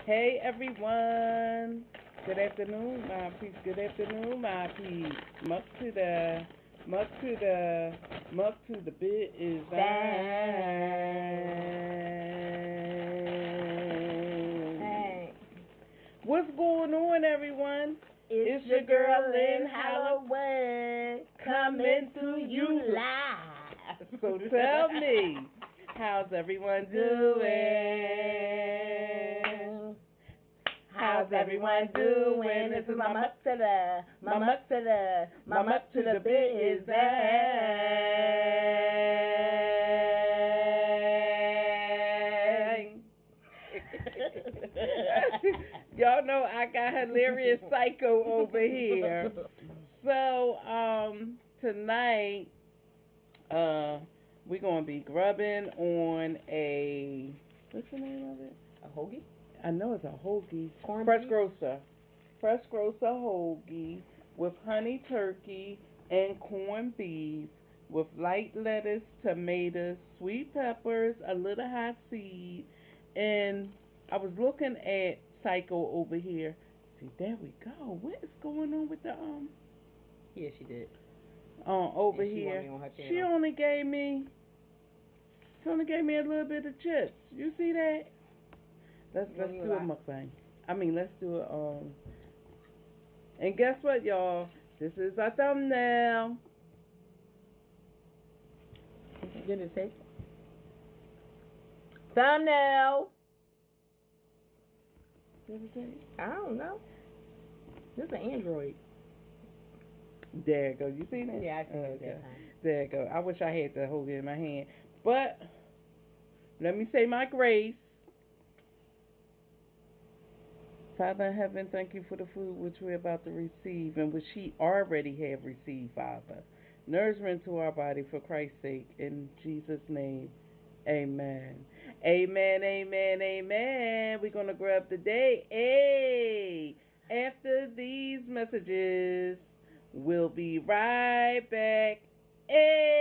Hey everyone. Good afternoon, my peeps. Good afternoon, my peeps. Muck to the bit is bang. Hey. What's going on, everyone? It's your girl LYNNHOLLA1 coming to you live. So tell me, how's everyone doing? How's everyone doing? This is my muck to the bit is bang. Y'all know I got hilarious psycho over here. So tonight we're gonna be grubbing on what's the name of it? A hoagie? I know it's a hoagie. Cornbeef? Fresh Grocer hoagie with honey turkey and corned beef with light lettuce, tomatoes, sweet peppers, a little hot seed, and I was looking at Psycho over here. See, there we go. What is going on with the Yeah, she did. Over and she here? Want me on her channel. She only gave me a little bit of chips. You see that? Let's do a mukbang. Let's do a and guess what, y'all? This is our thumbnail. Did it say? Thumbnail. What is it? I don't know. This is an Android. There you go. You see that? Yeah, I see it that time. There you go. I wish I had the whole in my hand. But let me say my grace. Father in heaven, thank you for the food which we're about to receive and which she already have received, Father. Nourishment to our body for Christ's sake. In Jesus' name, amen. Amen, amen, amen. We're going to grab the day. Hey, after these messages, we'll be right back. Hey.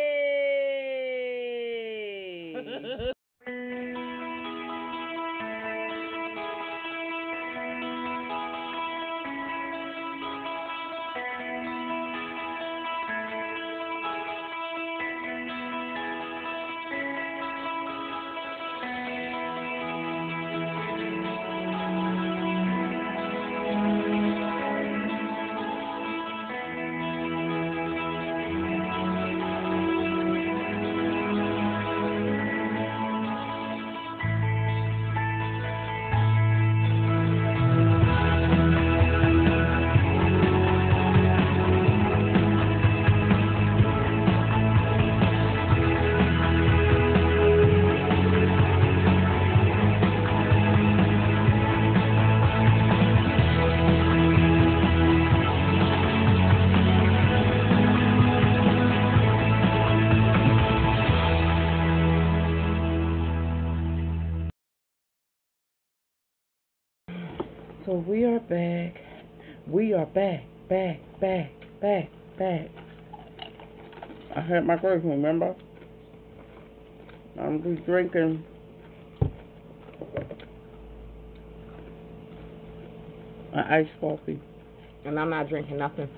So we are back. We are back. I had my grape, remember? I'm just drinking an iced coffee. And I'm not drinking nothing.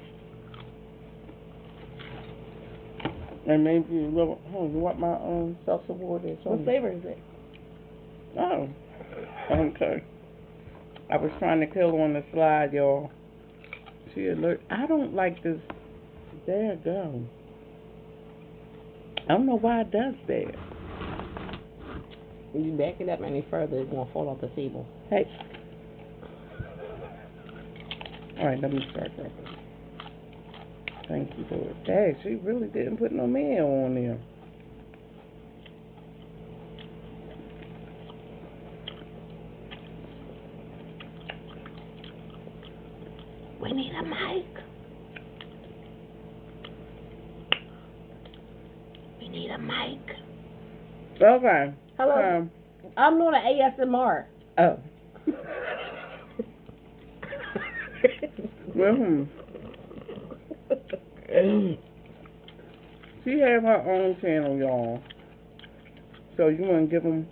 And maybe you want my self-support is. What flavor is it? Oh, okay. I was trying to kill on the slide, y'all. She alert. I don't like this. There it go. I don't know why it does that. If you back it up any further, it's going to fall off the table. Hey. All right, let me start that. Thank you, Lord. Dang, she really didn't put no mayo on there. We need a mic. We need a mic. Okay. Hello. I'm doing an ASMR. Oh. She have her own channel, y'all. So you want to give them?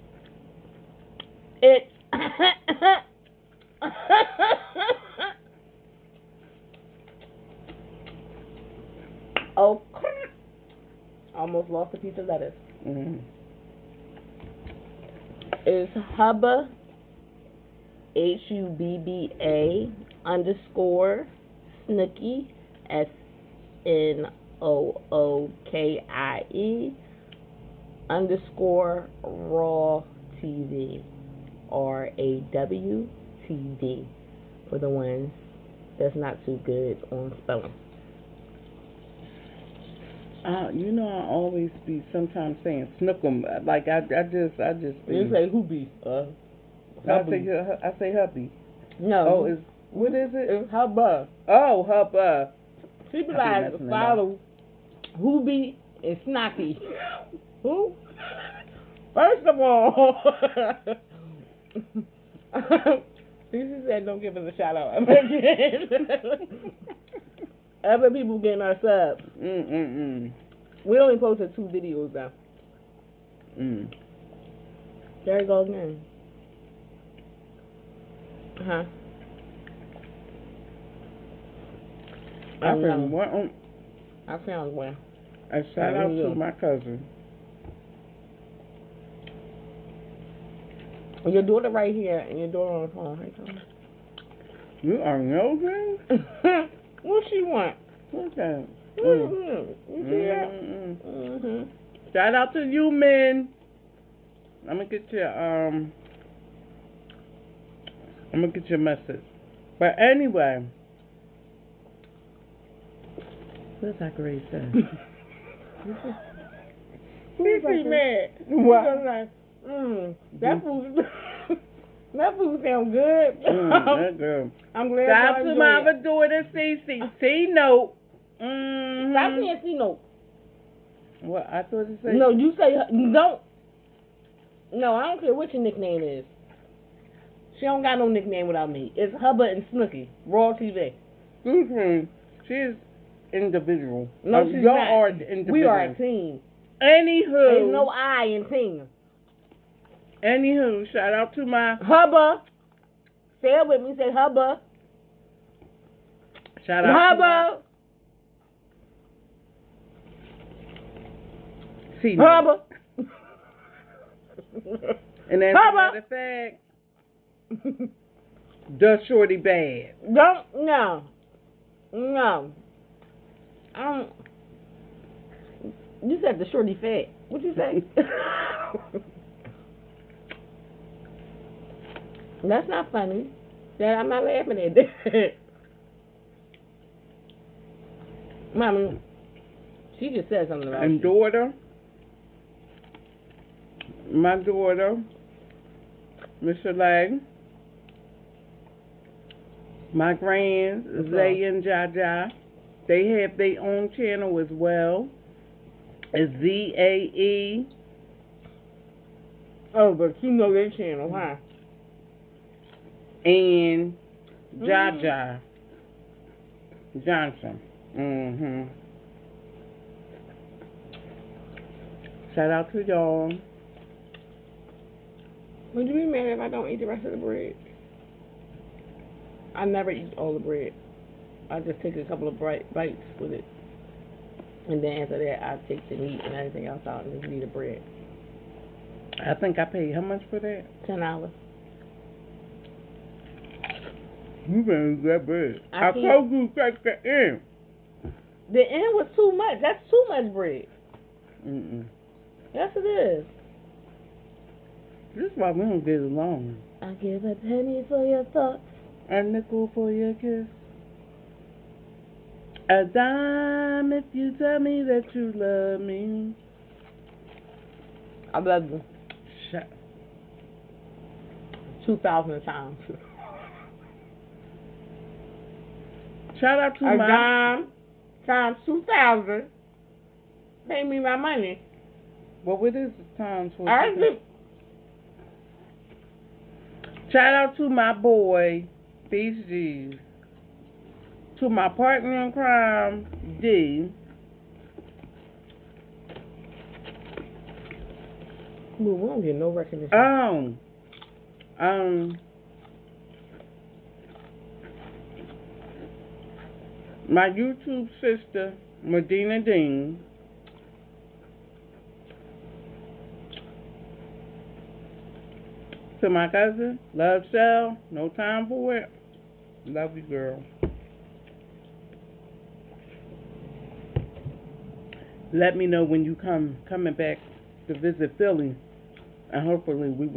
It's almost lost a piece of lettuce. Mm-hmm. Is Hubba HUBBA _ Snookie SNOOKIE _ Raw TV RAWTV for the ones that's not too good on spelling. You know, I always be sometimes saying snookum. Like I just be. You say hoobie. I say hubby. No. Oh, what is it? It's Hubba. Oh, hubba. People like follow hoobie and snocky. Who? First of all, she said don't give us a shout out. Other people getting our subs. We only posted 2 videos though. There it goes again. Uh-huh. I found one. A shout out to my cousin. Your daughter right here and your daughter on the phone. Hey, you are nosing? What she want? Okay. You see that? Shout out to you, men. I'm gonna get your message. But anyway, what's that great say? Who's mad? What? That food sounds good. That girl. I'm glad. Shout out to my other daughter, Cece. C-note. Stop saying C-note. What? I thought it said. No, you say don't. No, I don't care what your nickname is. She don't got no nickname without me. It's Hubba and Snooky. Raw TV. She is individual. No, she's y'all not. are individual. We are a team. Anywho. There's no I in team. Anywho, shout out to my Hubba. Say it with me. Say Hubba. Shout out Hubba. To my Hubba. And as a matter of fact, the shorty bad. No. You said the shorty fat. What'd you say? That's not funny. I'm not laughing at that. Mommy, she just said something about And daughter, my daughter, Mr. Lang, my grands, Zay and Jaja, they have their own channel as well. It's ZAE. Oh, but you know their channel, huh? And Jaja Johnson. Shout out to y'all. Would you be mad if I don't eat the rest of the bread? I never eat all the bread. I just take a couple of bites with it. And then after that, I take the meat and everything else out and just eat the bread. I think I paid how much for that? $10. You better eat that bread. I told you to take the end. The end was too much. That's too much bread. Yes, it is. This is why we don't get along. I give a penny for your thoughts. A nickel for your kiss. A dime if you tell me that you love me. I love you. 2,000 times. Shout out to a my dime times 2,000. Pay me my money. Well, what is the times for? Shout out to my boy, Beach G's. To my partner in crime, D. Well, we don't get no recognition. My YouTube sister, Medina Dean. To my cousin, love Shell, no time for it. Love you, girl. Let me know when you coming back to visit Philly, and hopefully we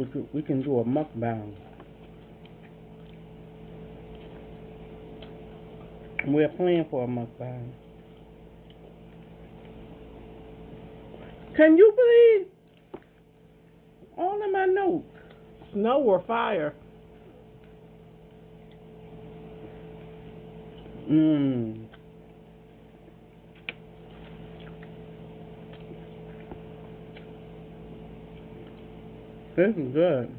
can do a mukbang. We're planning for a mukbang. Can you believe all of my notes? Snow or fire? This is good.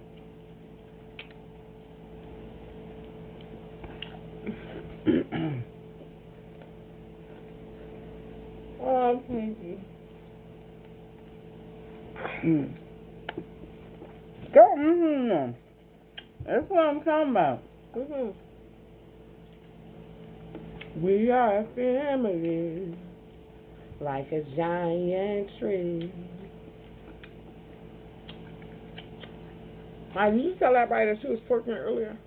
Oh, thank you. Go, That's what I'm talking about. We are a family, like a giant tree. Did you tell everybody that she was twerking earlier?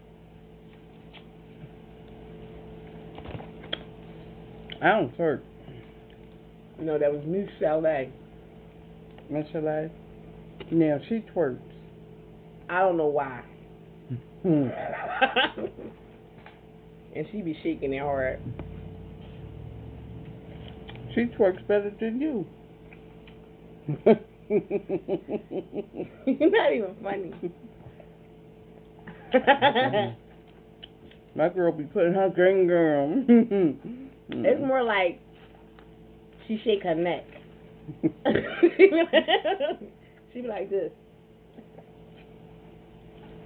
I don't twerk. No, that was Miss Chalet. Miss Chalet? Now she twerks. I don't know why. And she be shaking it hard. She twerks better than you. You're not even funny. My girl be putting her green girl. It's more like she shake her neck. She be like this.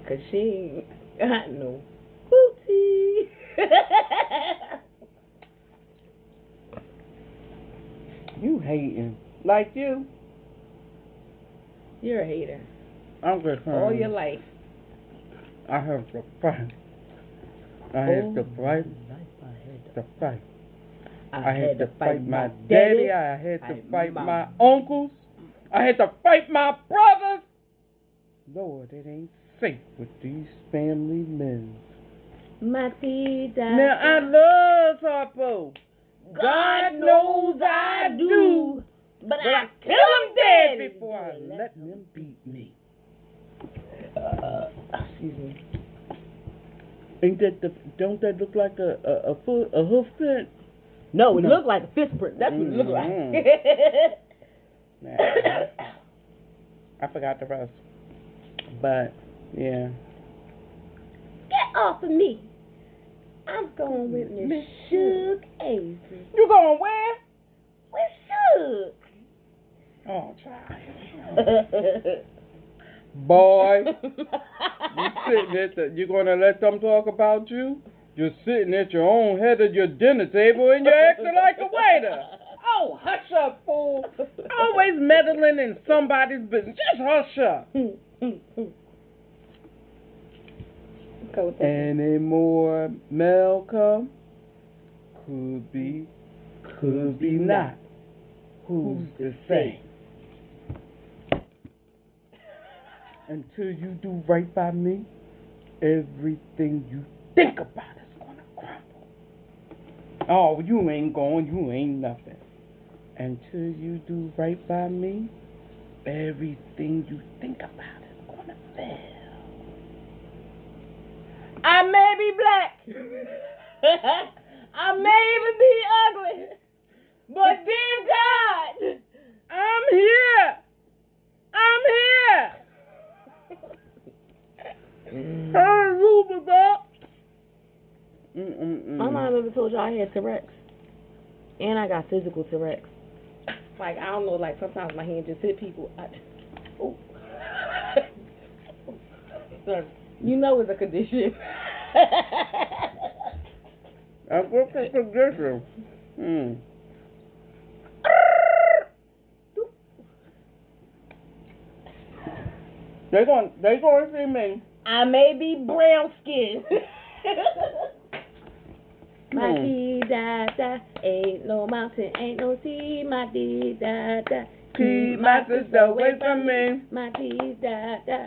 Cause she ain't got no booty. You hating. Like you. You're a hater. I'm just saying. All your life. I have to fight. I had to fight. I had to fight my daddy. I had to fight my uncles. I had to fight my brothers. Lord, it ain't safe with these family men. Now I love Harpo. God knows I do. But I kill him dead before I let them beat me. Excuse me. Ain't that don't that look like a hoof print? No, it looked like a fist print. That's what it looked like. Nah, I forgot the rest. But yeah. Get off of me. I'm going with Miss Suge Avery. You going where? With Suge. Oh, child. Boy, you sitting you gonna let them talk about you? You're sitting at your own head of your dinner table and you're acting like a waiter. Oh, hush up, fool. Always meddling in somebody's business. Just hush up. Any more Malcolm? Could be not. Who's to say? Until you do right by me, everything you think about is gonna crumble. Oh, you ain't going, you ain't nothing. Until you do right by me, everything you think about is gonna fail. I may be black. I may even be ugly. But dear God, I'm here. My mom never told you I had Tourette's. And I got physical Tourette's. Like, I don't know, like, sometimes my hand just hit people. You know it's a condition. I've got a condition. They going to see me. I may be brown skinned. My dee da da, ain't no mountain, ain't no sea. My dee da da, keep my sister away from me. My dee da da.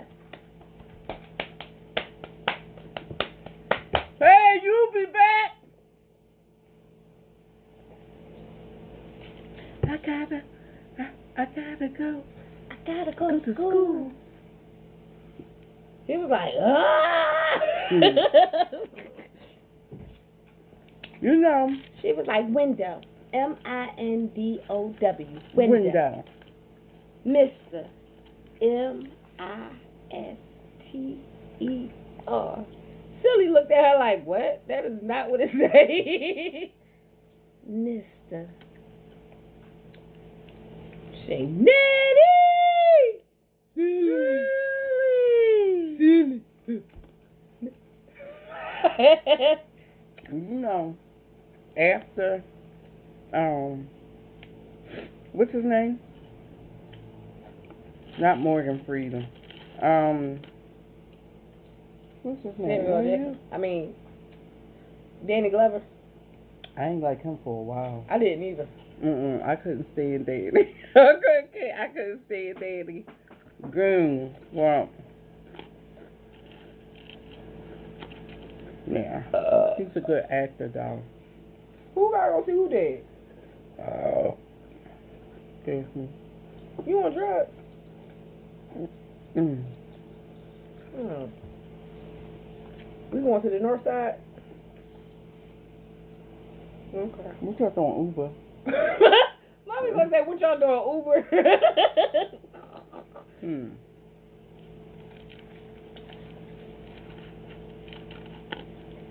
to school. He was like, ah. You know. She was like, window. Mindow. Window. Mr. Mister. Silly looked at her like, what? That is not what it says. Mister. Say, Nettie! Silly. You know, after, what's his name? Not Morgan Freeman. What's his name? Danny Glover. I ain't like him for a while. I didn't either. I couldn't stand Danny. I couldn't stand Danny. Goon. Swamp. Yeah. He's a good actor, though. Who gotta go see who dead? Oh. Excuse me. You on drugs? We going to the north side? Okay. We took on Uber. Mommy gonna say, what y'all doing, Uber?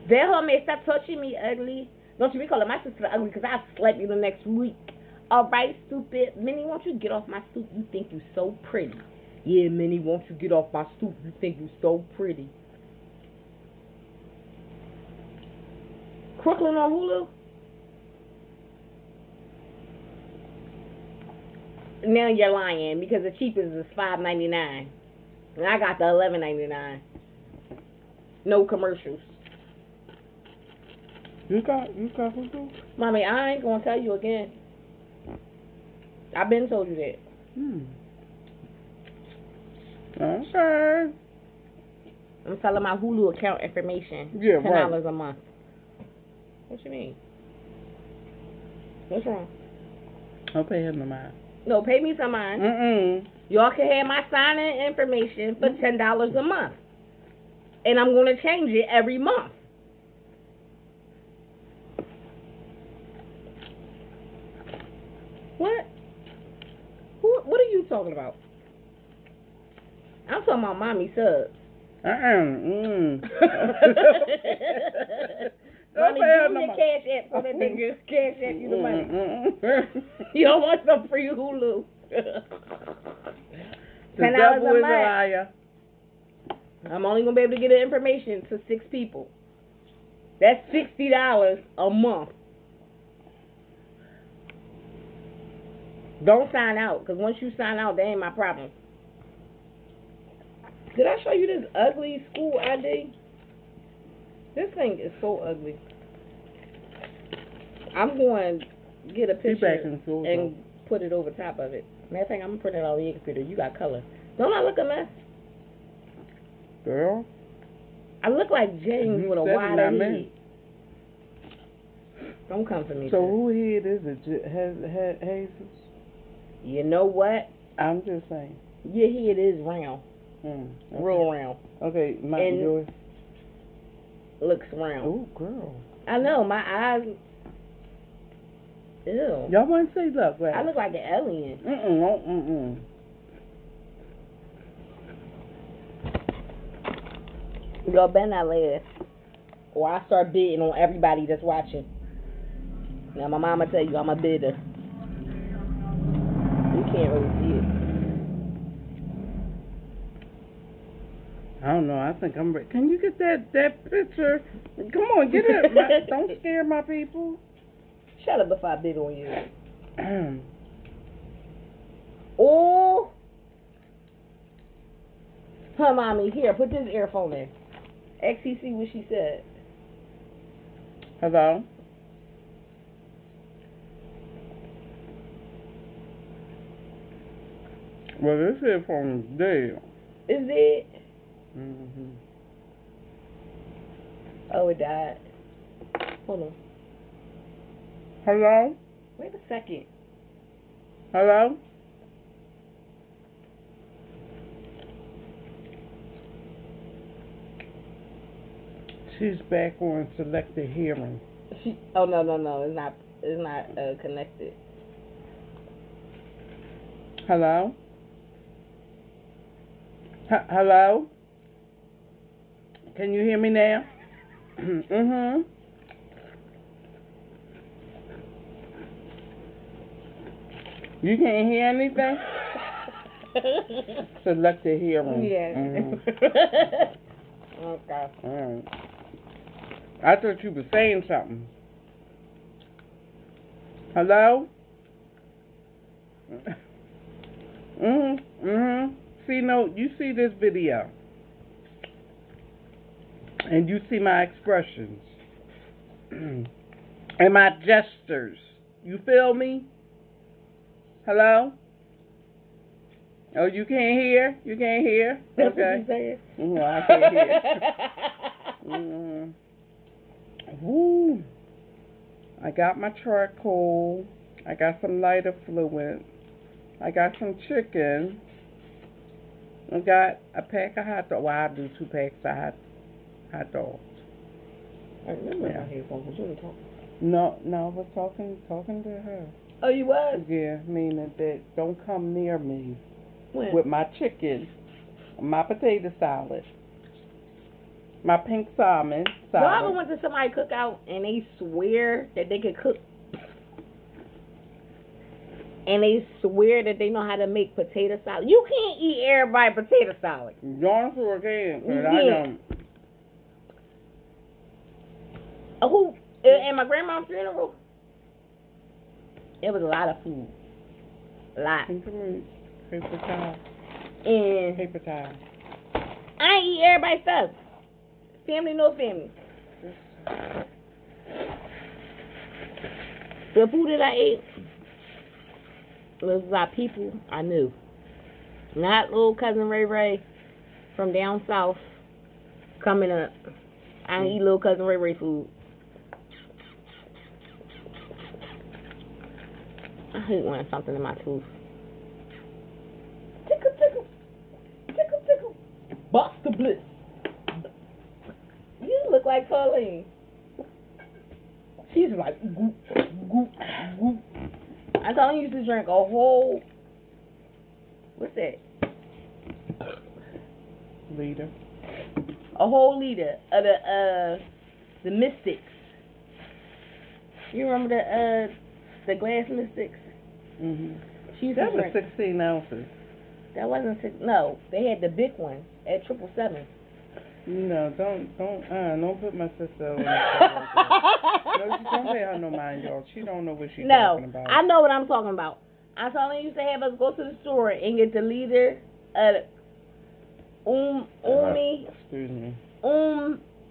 That homie, stop touching me, ugly. Don't you be calling my sister ugly because I'll slap you the next week. Alright, stupid. Minnie, won't you get off my stoop? You think you so pretty. Yeah, Minnie, won't you get off my stoop? You think you so pretty. Crooklyn on Hulu? Now you're lying because the cheapest is $5.99. And I got the $11.99. No commercials. You got Hulu? Mommy, I ain't gonna tell you again. I've been told you that. Okay. I'm telling my Hulu account information. Yeah, $10 a month. What you mean? What's wrong? I'll pay him the mine. No, pay me some mine. Y'all can have my sign-in information for $10 a month. And I'm gonna change it every month. What? What are you talking about? I'm talking about mommy subs. Mommy, give me your cash app so that they can cash app you the money. You don't want some free Hulu. $10 a month. I'm only gonna be able to get the information to 6 people. That's $60 a month. Don't sign out, because once you sign out, that ain't my problem. Did I show you this ugly school ID? This thing is so ugly. I'm going to get a picture and put it over top of it. Matter of fact, I'm going to print it on your computer. You got color. Don't I look a mess? Girl. I look like James with a wide head. Don't come for me. So who head is it? Jesus? You know what? I'm just saying. Your head is round. Okay. Real round. Okay, yours looks round. Oh, girl. I know, my eyes. Ew. Y'all want to say, look, right? I look like an alien. Y'all better not laugh, or I start bidding on everybody that's watching. Now, my mama tell you I'm a bidder. You can't really see it. I don't know. I think I'm ready. Can you get that picture? Come on, get it. Don't scare my people. Shut up before I bid on you. Oh. Huh, mommy. Here, put this earphone in. XCC what she said. Hello? Well, this earphone is dead. Is it? Mm-hmm. Oh, it died. Hold on. Hello? Wait a second. Hello? She's back on selected hearing. Oh no, it's not connected. Hello? Hello? Can you hear me now? Mm-hmm. You can't hear anything? Selected hearing. Yeah. Mm-hmm. Okay. Alright. I thought you were saying something. Hello? See, no, you see this video. And you see my expressions. And my gestures. You feel me? Hello? Oh, you can't hear? You can't hear? That's okay. what you said. No, I can't hear. Woo. I got my charcoal. I got some lighter fluid. I got some chicken. I got a pack of hot dogs. Well, I do 2 packs of hot dogs. I remember my headphones. You were talking. No, I was talking to her. Oh, you was? Yeah, meaning that don't come near me When? with my chicken, my potato salad, my pink salmon salad. Y'all ever went to somebody's cookout and they swear that they can cook? And they swear that they know how to make potato salad. You can't eat everybody potato salad. Y'all sure can, but Yeah. I don't. Who? At my grandma's funeral? It was a lot of food. A lot. Paper towel. And Paper towel. I ain't eat everybody's stuff. Family, no family. The food that I ate was by people I knew. Not little cousin Ray Ray from down south coming up. I ain't eat little cousin Ray Ray food. I hate wanting something in my tooth. Tickle, tickle. Tickle, tickle. Bust the bliss. You look like Colleen. She's like, goop, goop, goop. I thought I used to drink a whole, what's that? Liter. A whole liter of the Mystics. You remember the glass Mystics? Mhm. She used That to was drink. 16 ounces. That wasn't six. No, they had the big one at 777. No, don't put my sister on the spot. No, don't pay her no mind, y'all. She don't know what she's talking about. I know what I'm talking about. I told her used to have us go to the store and get the liter of Excuse me.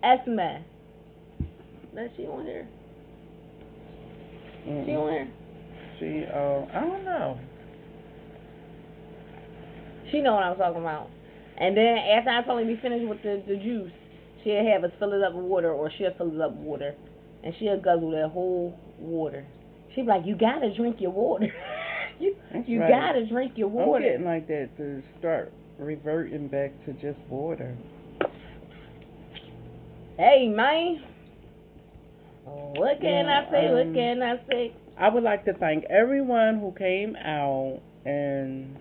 Esme. Is she on here? Mm-mm. She on here? She, I don't know. She know what I'm talking about. And then after I told her we finished with the juice, she'll have us fill it up with water, or she'll fill it up with water, and she'll guzzle that whole water. She'll be like, you gotta drink your water. you right. gotta drink your water. I'm getting like that to start reverting back to just water. Hey, man. What can I say? What can I say? I would like to thank everyone who came out and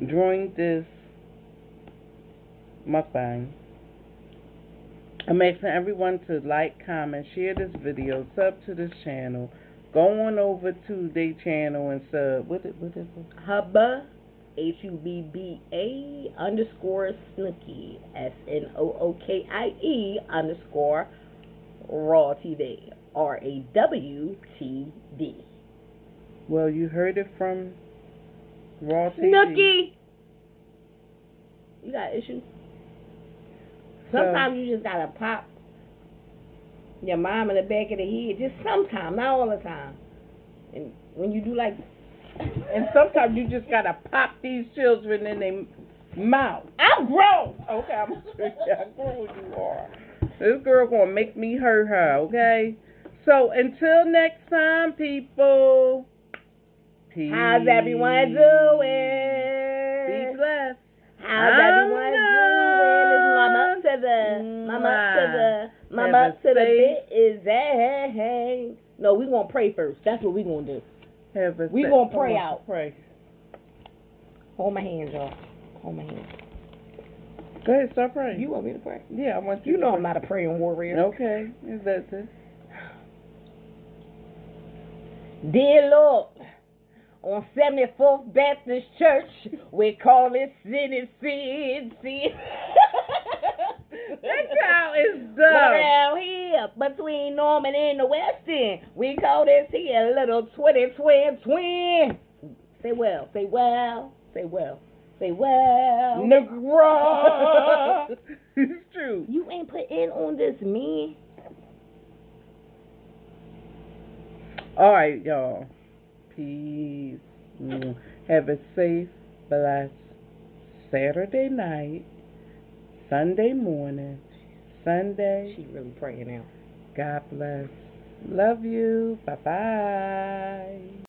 joined this mukbang. I'm asking everyone to like, comment, share this video, sub to this channel. Go on over to their channel and sub. What is it? Hubba, HUBBA _ Snookie, SNOOKIE _ Raw TV, RAWTD. Well, you heard it from Raw TV. Snookie! You got issues? Sometimes you just gotta pop your mom in the back of the head. Just sometimes, not all the time. And when you do like, and sometimes you just gotta pop these children in their mouth. I'm grown. Okay, I'm sure how grown you are. This girl gonna make me hurt her. Okay. So until next time, people. Peace. How's everyone doing? Be blessed. How's everyone doing? It's mama to the Mama to the bit is that. No, we gonna pray first. That's what we gonna do. We gonna pray out. Pray. Hold my hands, y'all. Hold my hands. Go ahead, start praying. You want me to pray? Yeah, I want you. You know I'm not a praying warrior. Okay, is that it? Dear Lord, on 74th Baptist Church, we call it City. That child is dumb. Around here, between Norman and the West End, we call this here little twin. Say well. Negro. It's true. You ain't put in on this, man. All right, y'all. Peace. Have a safe, blessed Saturday night, Sunday morning, Sunday. She really praying now. God bless. Love you. Bye-bye.